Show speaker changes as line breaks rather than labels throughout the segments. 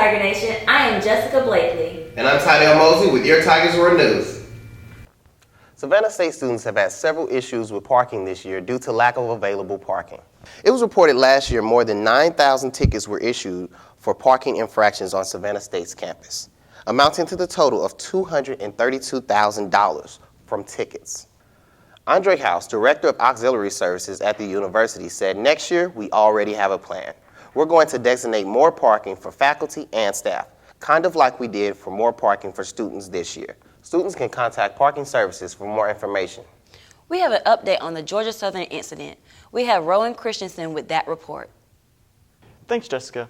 Tiger Nation. I am Jessica Blakley.
And I'm Tydel Mosley with your Tigers Roar News.
Savannah State students have had several issues with parking this year due to lack of available parking. It was reported last year more than 9,000 tickets were issued for parking infractions on Savannah State's campus, amounting to the total of $232,000 from tickets. Andre House, Director of Auxiliary Services at the university, said next year we already have a plan. We're going to designate more parking for faculty and staff, kind of like we did for more parking for students this year. Students can contact Parking Services for more information.
We have an update on the Georgia Southern incident. We have ROWEN Christensen with that report.
Thanks, Jessica.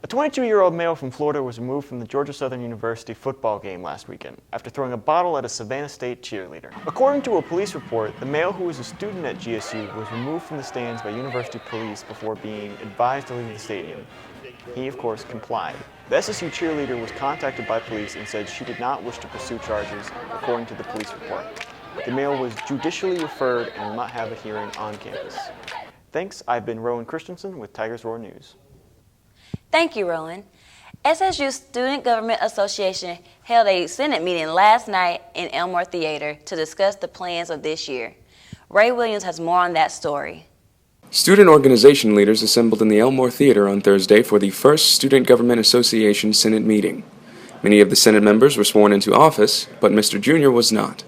A 22-year-old male from Florida was removed from the Georgia Southern University football game last weekend after throwing a bottle at a Savannah State cheerleader. According to a police report, the male, who was a student at GSU, was removed from the stands by university police before being advised to leave the stadium. He, of course, complied. The SSU cheerleader was contacted by police and said she did not wish to pursue charges, according to the police report. The male was judicially referred and will not have a hearing on campus. Thanks. I've been ROWEN Christensen with Tigers Roar News.
Thank you, ROWEN. SSU Student Government Association held a Senate meeting last night in Elmore Theater to discuss the plans of this year. Ray Williams has more on that story.
Student organization leaders assembled in the Elmore Theater on Thursday for the first Student Government Association Senate meeting. Many of the Senate members were sworn into office, but Mr. Jr. was not.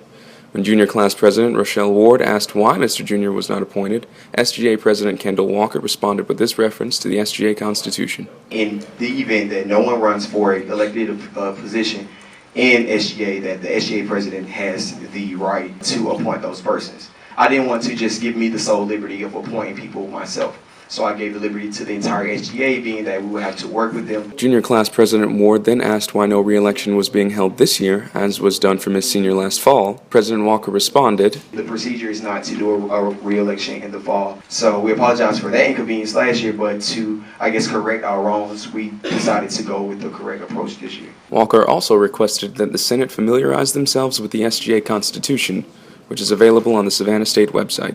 When Junior Class President Rochelle Ward asked why Mr. Jr. was not appointed, SGA President Kendall Walker responded with this reference to the SGA Constitution.
In the event that no one runs for an elected position in SGA, that the SGA President has the right to appoint those persons. I didn't want to just give me the sole liberty of appointing people myself. So I gave the liberty to the entire SGA, being that we would have to work with them. Junior
Class President Ward then asked why no re-election was being held this year, as was done for Miss Senior last fall. President Walker responded,
"The procedure is not to do a re-election in the fall. So we apologize for that inconvenience last year, but to, I guess, correct our wrongs, we decided to go with the correct approach this year."
Walker also requested that the Senate familiarize themselves with the SGA Constitution, which is available on the Savannah State website.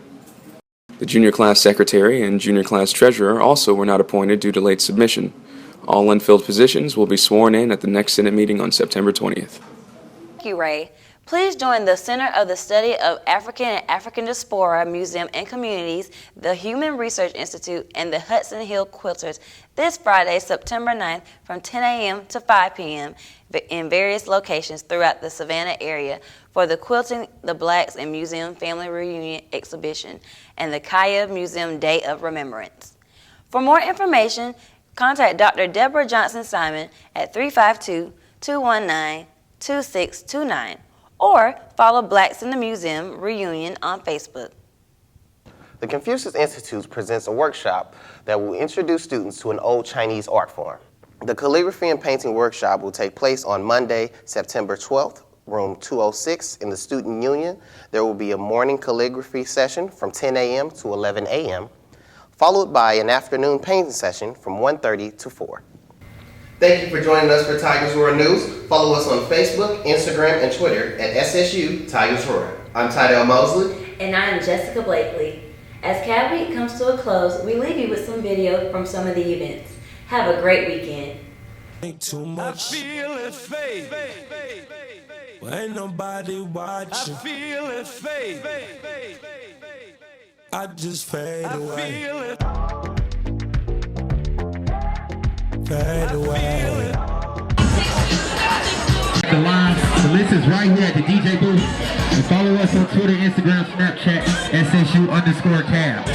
The Junior Class Secretary and Junior Class Treasurer also were not appointed due to late submission. All unfilled positions will be sworn in at the next Senate meeting on September 20th.
Thank you, Ray. Please join the Center of the Study of African and African Diaspora Museum and Communities, the Human Research Institute, and the Hudson Hill Quilters this Friday, September 9th from 10 a.m. to 5 p.m. in various locations throughout the Savannah area for the Quilting the Blacks and Museum Family Reunion exhibition and the Kaya Museum Day of Remembrance. For more information, contact Dr. Deborah Johnson-Simon at 352-219-2629 or follow Blacks in the Museum Reunion on Facebook.
The Confucius Institute presents a workshop that will introduce students to an old Chinese art form. The calligraphy and painting workshop will take place on Monday, September 12th, room 206 in the Student Union. There will be a morning calligraphy session from 10 a.m. to 11 a.m., followed by an afternoon painting session from 1:30 to 4.
Thank you for joining us for Tigers Roar News. Follow us on Facebook, Instagram, and Twitter at SSU Tigers Roar. I'm Tydel Mosley.
And I am Jessica Blakley. As Cat Week comes to a close, we leave you with some video from some of the events. Have a great weekend.
Ain't too much. I feel it fade. Well, ain't nobody watching. I feel it fade. I just fade away. I feel it. Fade away.
The line, the list is right here at the DJ booth. And follow us on Twitter, Instagram, Snapchat, SSU_cab.